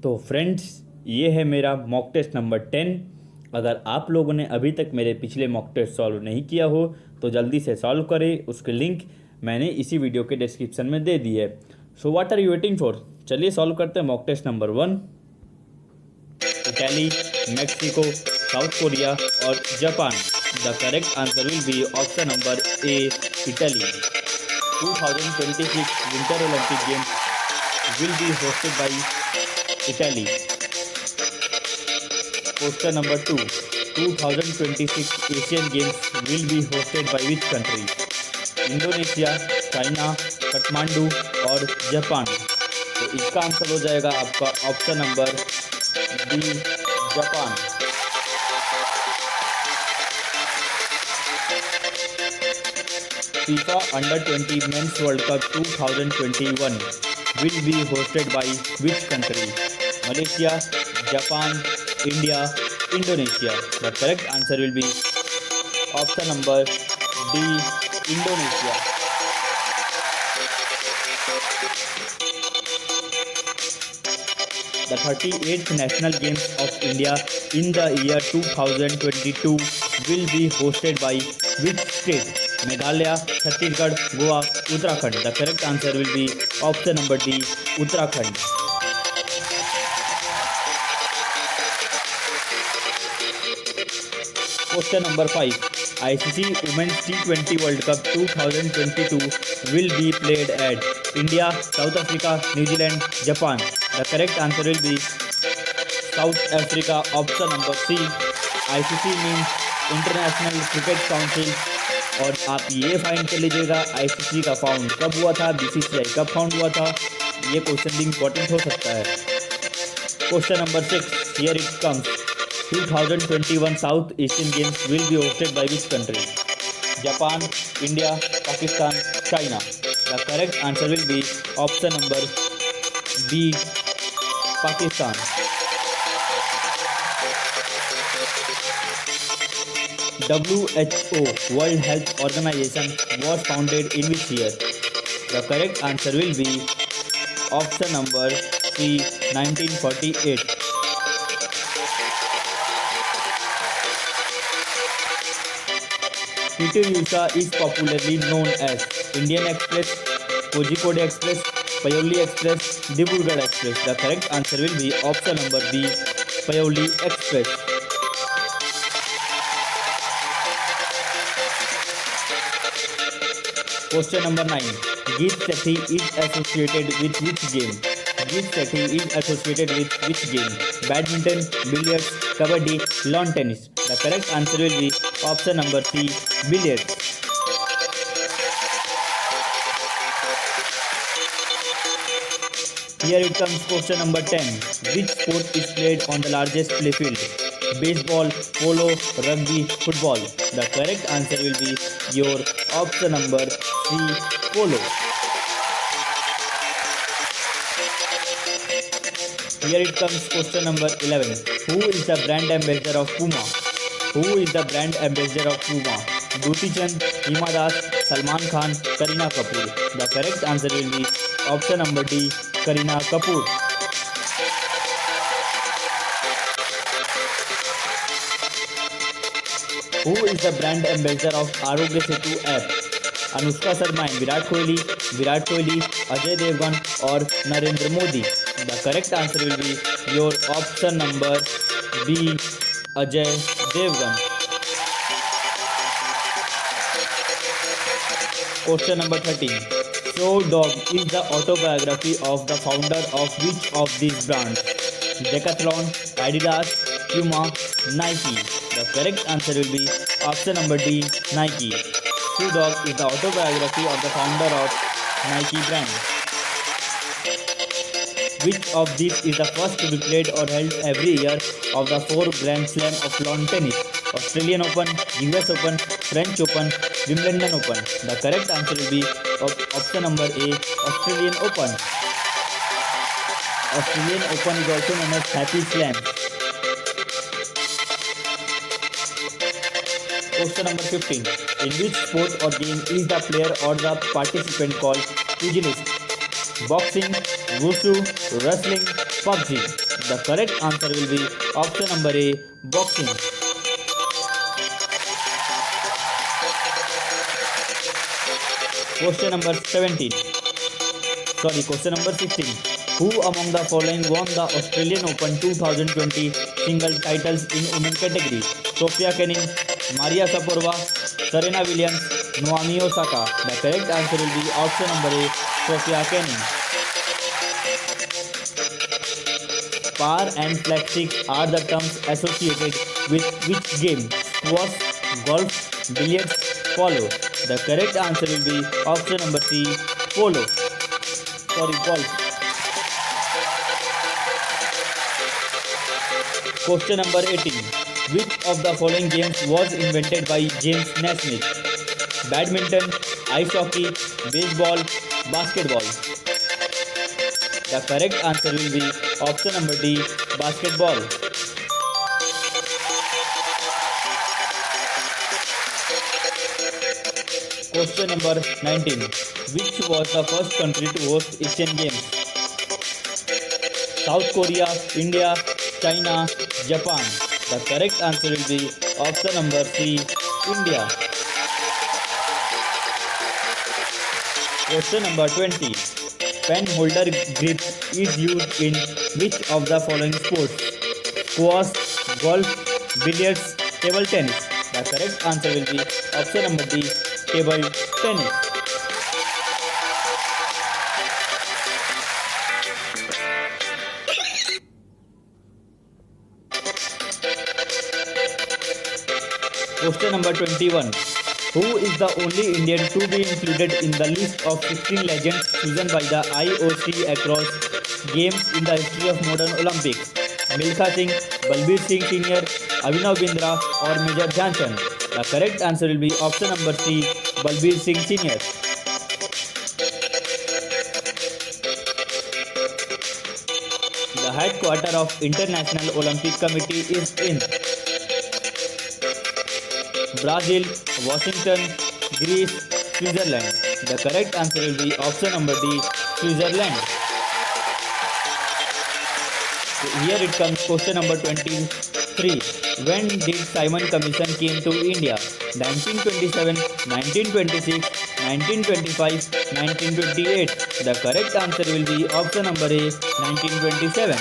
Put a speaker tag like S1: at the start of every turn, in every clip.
S1: तो फ्रेंड्स, ये है मेरा मॉक टेस्ट नंबर 10। अगर आप लोगों ने अभी तक मेरे पिछले मॉक टेस्ट सॉल्व नहीं किया हो तो जल्दी से सॉल्व करें। उसके लिंक मैंने इसी वीडियो के डिस्क्रिप्शन में दे दी है। So what are you waiting for? चलिए सॉल्व करते हैं mock test number 1। Italy, Mexico, South Korea और Japan. The correct answer will be option number A, Italy. 2026 winter Olympic games will be hosted by Italy. Question number 2. 2026 Asian Games will be hosted by which country? Indonesia, China, Kathmandu और Japan. तो इसका answer हो जाएगा आपका option number D, Japan. FIFA Under 20 Men's World Cup 2021 will be hosted by which country? Malaysia, Japan, India, Indonesia. The correct answer will be option number D, Indonesia. The 38th National Games of India in the year 2022 will be hosted by which state? Meghalaya, Chhattisgarh, Goa, Uttarakhand. The correct answer will be option number D, Uttarakhand. Question number 5. ICC Women's T20 World Cup 2022 will be played at India, South Africa, New Zealand, Japan. The correct answer will be South Africa, option number C. ICC means international cricket council. और आप ये find कर लीजिएगा ICC का found कब हुआ था, BCCI कब फाउंड हुआ था। ये क्वेश्चन भी इंपॉर्टेंट हो सकता है। Question number 6, here it comes. 2021 South Asian Games will be hosted by which country? Japan, India, Pakistan, China. The correct answer will be option number B, Pakistan. WHO World Health Organization was founded in which year? The correct answer will be option number C, 1948. PT Usha is popularly known as Indian Express, Kozhikode Express, Paoli Express, Dibrugarh Express. The correct answer will be option number B, Paoli Express. Question number 9. Geet Sethi is associated with which game? Geet Sethi is associated with which game? Badminton, billiards, kabaddi, lawn tennis. The correct answer will be option number C, billiards. Here it comes question number 10. Which sport is played on the largest play field? Baseball, polo, rugby, football. The correct answer will be your option number C, polo. Here it comes question number 11. Who is the brand ambassador of Puma? Who is the brand ambassador of Puma? Duti Chand, Hima Das, Salman Khan, Kareena Kapoor. The correct answer will be option number D, Kareena Kapoor. Who is the brand ambassador of Arogya Setu app? Anushka Sharma and Virat Kohli, Ajay Devgan और Narendra Modi. The correct answer will be your option number B, Ajay Devgan. Question number 13. Show Dog is the autobiography of the founder of which of these brands? Decathlon, Adidas, Puma, Nike. The correct answer will be option number D, Nike. Shoe Dog is the autobiography of the founder of Nike brand. Which of these is the first to be played or held every year of the 4 Grand Slam of lawn tennis? Australian Open, US Open, French Open, Wimbledon Open. The correct answer will be option number A, Australian Open. Australian Open is also known as Happy Slam. Question number 15. In which sport or game is the player or the participant called pugilist? Boxing, wushu, wrestling, PUBG. The correct answer will be option number A, boxing. Question number 17. Question number 16. Who among the following won the Australian Open 2020 single titles in women category? Sophia Kenin, Maria Saporova, Serena Williams, Naomi Osaka. The correct answer will be option number A, Sophia Kenin. Par and flat stick are the terms associated with which game? Squash, golf, billiards, polo. The correct answer will be option number C, polo. Golf. Question number 18. Which of the following games was invented by James Naismith? Badminton, ice hockey, baseball, basketball. The correct answer will be option number D, basketball. Question number 19. Which was the first country to host Asian Games? South Korea, India, China, Japan. The correct answer will be option number C, India. Question number 20. Pen holder grip is used in which of the following sports? Squash, golf, billiards, table tennis. The correct answer will be option number D, table tennis. Question number 21. Who is the only Indian to be included in the list of 16 legends chosen by the IOC across games in the history of modern Olympics? Milkha Singh, Balbir Singh Sr., Abhinav Bindra or Major Dhyan Chand? The correct answer will be option number C, Balbir Singh Sr. The headquarters of International Olympic Committee is in Brazil, Washington, Greece, Switzerland. The correct answer will be option number D, Switzerland. Here it comes question number 23. When did Simon Commission came to India? 1927, 1926, 1925, 1928. The correct answer will be option number A, 1927.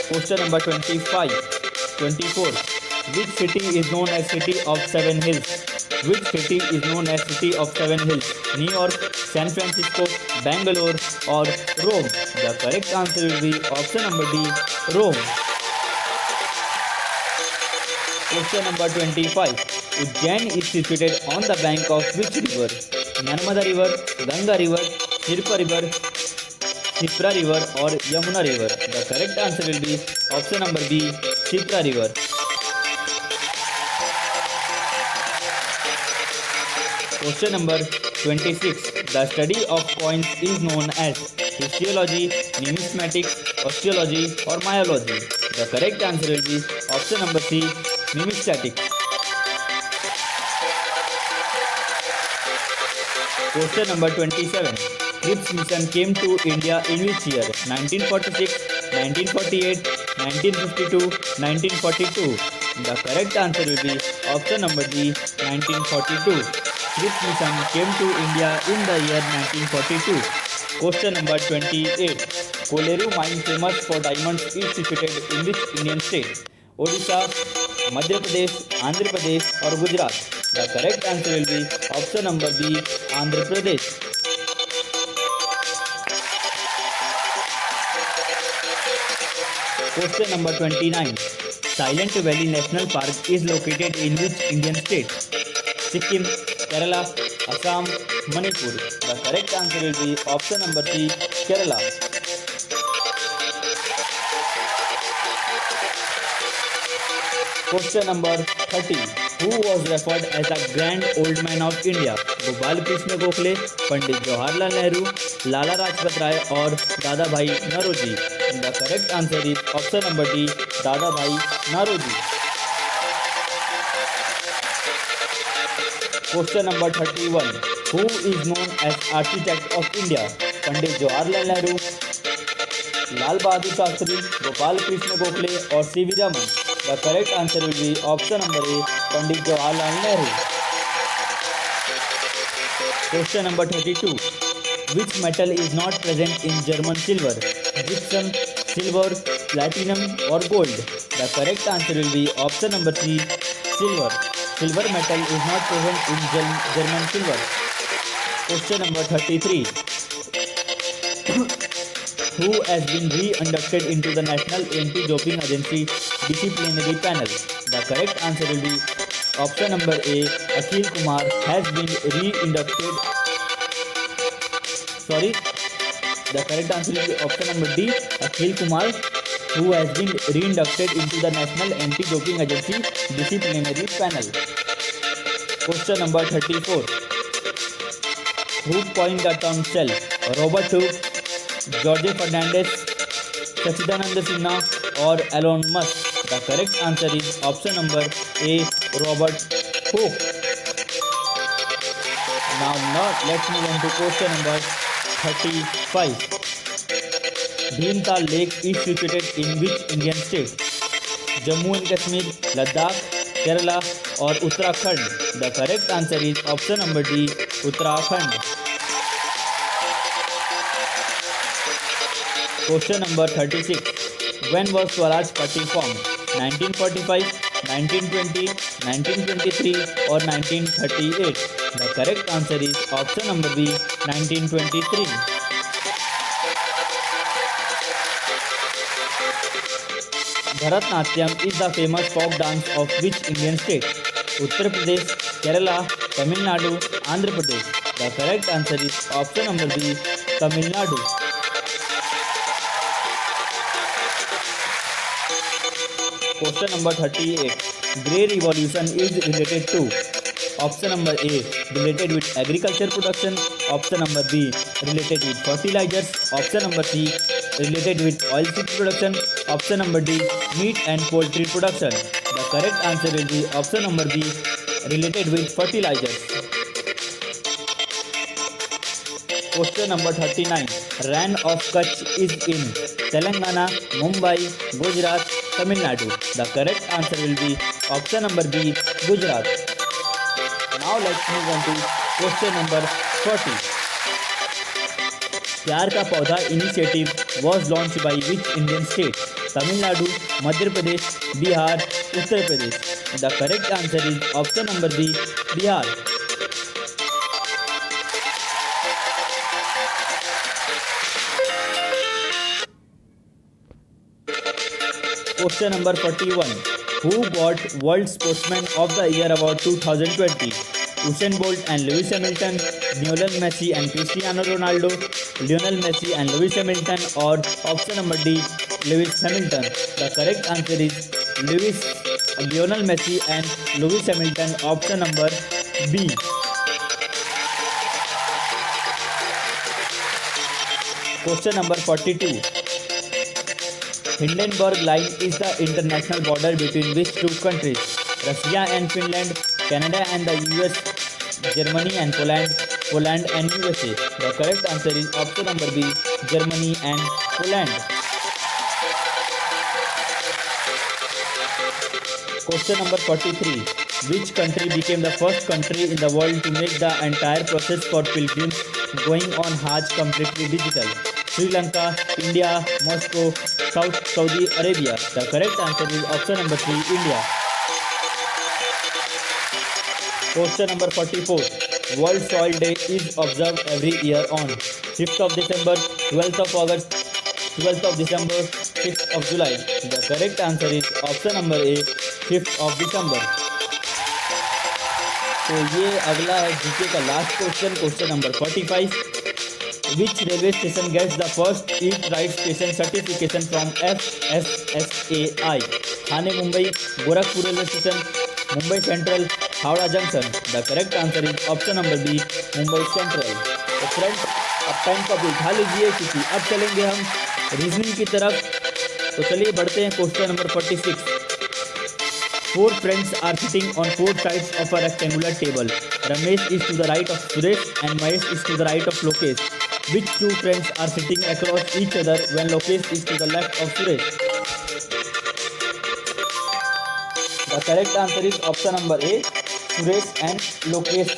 S1: Question number 24. Which city is known as City of Seven Hills? Which city is known as City of Seven Hills? New York, San Francisco, Bangalore or Rome? The correct answer will be option number D, Rome. Question number 25. Ujjain is situated on the bank of which river? Narmada River, Ganga River, Shirpa River, Shipra River or Yamuna River? The correct answer will be option number B, Shipra River. Question number 26. The study of coins is known as histology, numismatics, osteology or myology? The correct answer will be option number C, numismatics. Question number 27. Cripps mission came to India in which year? 1946, 1948, 1952, 1942. The correct answer will be option number D, 1942. Cripps mission came to India in the year 1942. Question number 28. Koleru mine famous for diamonds is situated in which Indian state? Odisha, Madhya Pradesh, Andhra Pradesh or Gujarat? The correct answer will be option number B, Andhra Pradesh. Question number 29. Silent Valley National Park is located in which Indian state? Sikkim, Kerala, Assam, Manipur. The correct answer will be option number C, Kerala. Question number 30. Who was referred as the Grand Old Man of India? Gopal Krishna Gokhale, Pandit Jawaharlal Nehru, Lala Rajpat Rai or Dadabhai Naoroji? The correct answer is option number D, Dadabhai Naoroji. Question number 31. Who is known as Architect of India? Pandit Jawaharlal Nehru, Lal Bahadur Shastri, Gopal Krishna Gokhale और CV Raman? The correct answer will be option number A, Pandit Jawaharlal Nehru. Question number 32. Which metal is not present in German silver? Gypsum, silver, platinum or gold? The correct answer will be option number C, silver. Silver metal is not present in German silver. Question number 33. Who has been re-inducted into the National Anti-Doping Agency Disciplinary Panel? The correct answer will be option number A, Akhil Kumar has been re-inducted. Sorry, the correct answer will be option number D, Akhil Kumar, who has been re-inducted into the National Anti-Doping Agency Disciplinary Panel. Question number 34. Who coined the term shell? Robert Hooke, George Fernandez, Sachidananda Sinha or Elon Musk? The correct answer is option number A, Robert Hooke. Now let's move on to question number 35. Bhimtal Lake is situated in which Indian state? Jammu and Kashmir, Ladakh, Kerala or Uttarakhand? The correct answer is option number D, Uttarakhand. Question number 36. When was Swaraj Party formed? 1945, 1920, 1923 or 1938? The correct answer is option number B, 1923. Bharatnatyam is the famous folk dance of which Indian state? Uttar Pradesh, Kerala, Tamil Nadu, Andhra Pradesh? The correct answer is option number B, Tamil Nadu. Question number 38. Grey Revolution is related to? Option number A, related with agriculture production. Option number B, related with fertilizers. Option number C, related with oilseed production. Option number D, meat and poultry production. The correct answer will be option number B, related with fertilizers. Question number 39. Rann of Kutch is in Telangana, Mumbai, Gujarat, Tamil Nadu? The correct answer will be option number B, Gujarat. Now let's move on to question number 40. प्यार का पौधा initiative was launched by which Indian state? Tamil Nadu, Madhya Pradesh, Bihar, Uttar Pradesh? The correct answer is option number B, Bihar. Question number 41. Who got World Sportsman of the Year Award 2020? Usain Bolt and Lewis Hamilton, Lionel Messi and Cristiano Ronaldo, Lionel Messi and Lewis Hamilton or option number D, Lewis Hamilton? The correct answer is Lionel Messi and Lewis Hamilton, option number B. Question number 42. Hindenburg Line is the international border between which two countries? Russia and Finland, Canada and the US, Germany and Poland, Poland and USA? The correct answer is option number B, Germany and Poland. Question number 43. Which country became the first country in the world to make the entire process for pilgrims going on Hajj completely digital? Sri Lanka, India, Moscow, Saudi Arabia? The correct answer is option number 3, India. Question number 44. World Soil Day is observed every year on 5th of December, 12th of August, 12th of December, 6th of July? The correct answer is option number A, 5th of December. तो ये अगला है GK का last question, question number 45. Which railway station gets the first Eat Right Station certification from FSSAI? Thane Mumbai, Gorakhpur railway station, Mumbai Central, Howrah Junction? The correct answer is option number B, Mumbai Central. तो friends अब time को भी उठा लीजिए क्योंकि अब चलेंगे हम रीजनिंग की तरफ. तो चलिए बढ़ते हैं question number 46. Four friends are sitting on four sides of a rectangular table. Ramesh is to the right of Suresh and Mahesh is to the right of Lokesh. Which two friends are sitting across each other when Lokesh is to the left of Suresh? The correct answer is option number A, Suresh and Lokesh.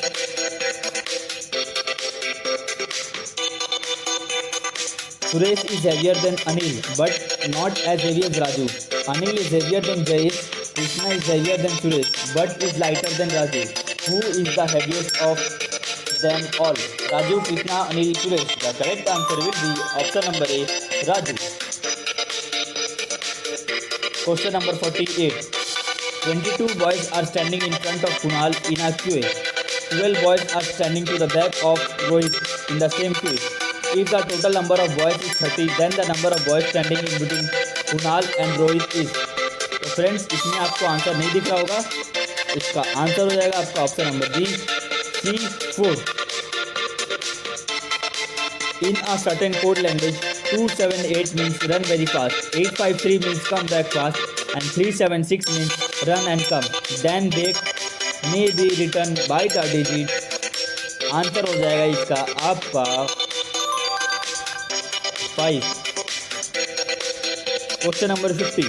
S1: Suresh is heavier than Anil, but not as heavy as Raju. Anil is heavier than Jayesh. Krishna is heavier than Suresh, but is lighter than Raju. Who is the heaviest of them all? Raju, Krishna, Anil, Suresh. The correct answer will be option number A, Raju. Question number 48. 22 boys are standing in front of Kunal in a queue. 12 boys are standing to the back of Rohit in the same queue. If the total number of boys is 30, then the number of boys standing in between Kunal and Rohit is. तो friends, इसमें आपको answer नहीं दिख रहा होगा. इसका answer हो जाएगा आपका option number B, C4. In a certain code language, 278 means run very fast, 853 means come back fast, and 376 means run and come. Then they may be written by the digit. Answer हो जाएगा इसका आपका 5. Question number 50.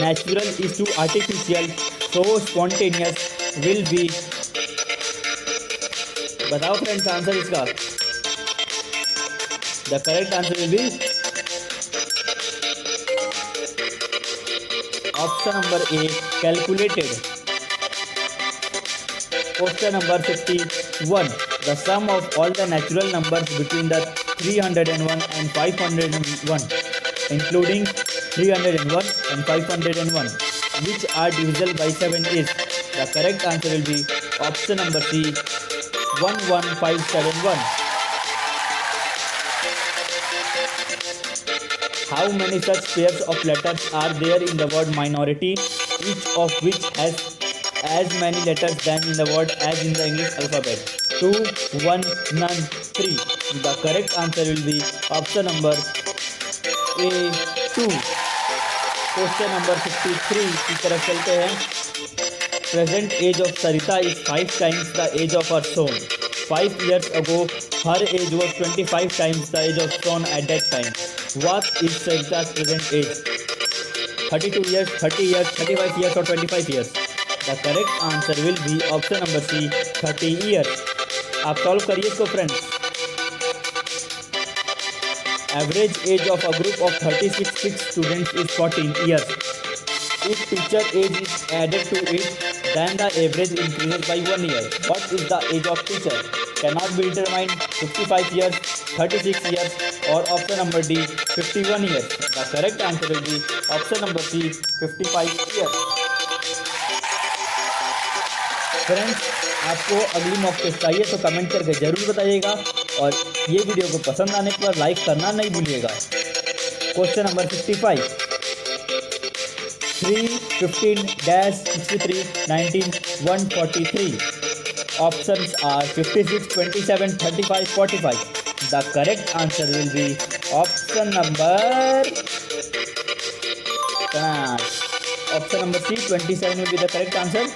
S1: Natural is to artificial, so spontaneous will be. बताओ friends answer इसका. The correct answer will be option number A, calculated. Question number 51. The sum of all the natural numbers between the 301 and 501, including 301 and 501, which are divisible by 7 is. The correct answer will be option number C, 11571. How many such pairs of letters are there in the word minority, each of which has as many letters than in the word as in the English alphabet? 2, 1, none, 3. The correct answer will be option number A, 2. Question number 53 की तरफ चलते हैं. Present age of Sarita is 5 times the age of her son. 5 years ago, her age was 25 times the age of son at that time. What is Sarita's present age? 32 years, 30 years, 35 years or 25 years? The correct answer will be option number C, 30 years. आप solve करिए इसको friends. Average age of a group of 36 students is 14 years. If teacher age is added to it, then the average increases by 1 year. What is the age of teacher? Cannot be determined. 55 years, 36 years, or option number D, 51 years. The correct answer will be option number C, 55 years. Friends, आपको अगली mock test चाहिए तो comment करके ज़रूर बताइएगा, और ये video को पसंद आने पर लाइक करना नहीं भूलिएगा. Question number 55. 3, 15, dash, 63, 19, 143. Options are 56, 27, 35, 45. The correct answer will be option number C, 27 will be the correct answer.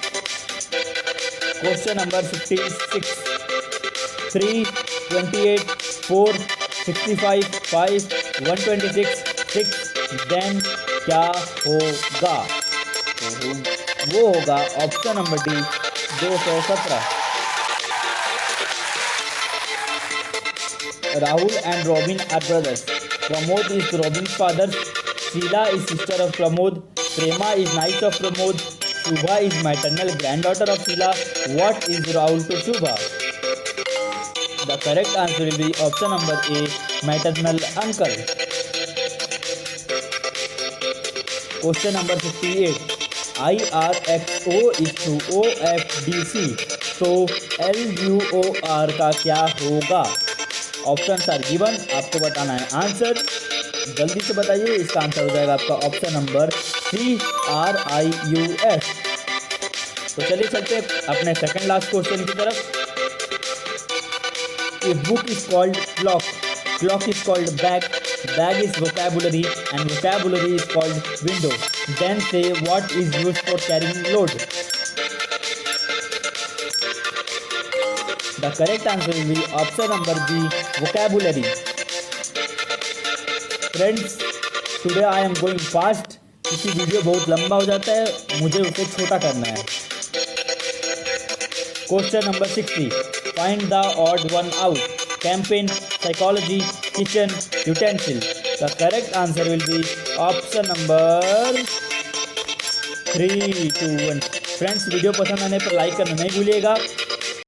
S1: Question number 56. 3, 28, 4, 65, 5, 126, 6. Then क्या होगा? वो होगा option number D, 217. Rahul and Robin are brothers. Pramod is Robin's father. Sheila is sister of Pramod. Prema is niece of Pramod. Shubha is maternal granddaughter of Sheila. What is Rahul to Shubha? The correct answer will be option number A, maternal uncle. Question number 58. IRXO is to OFDC. तो LUOR का क्या होगा? Option are given, आपको बताना है answer. जल्दी से बताइए. इसका आंसर हो जाएगा आपका ऑप्शन नंबर CRIUS. तो चलिए चलते हैं अपने सेकंड लास्ट क्वेश्चन की तरफ. A book is called clock. Clock is called bag. Bag is vocabulary and vocabulary is called window. Then say what is used for carrying load. The correct answer will be option number B, vocabulary. Friends today I am going fast, क्योंकि video बहुत लंबा हो जाता है, मुझे उसे छोटा करना है। Question number 60, find the odd one out, campaign, psychology, kitchen, utensil. The correct answer will be option number 3, 2, 1। Friends video पसंद आने पर लाइक करना नहीं भूलिएगा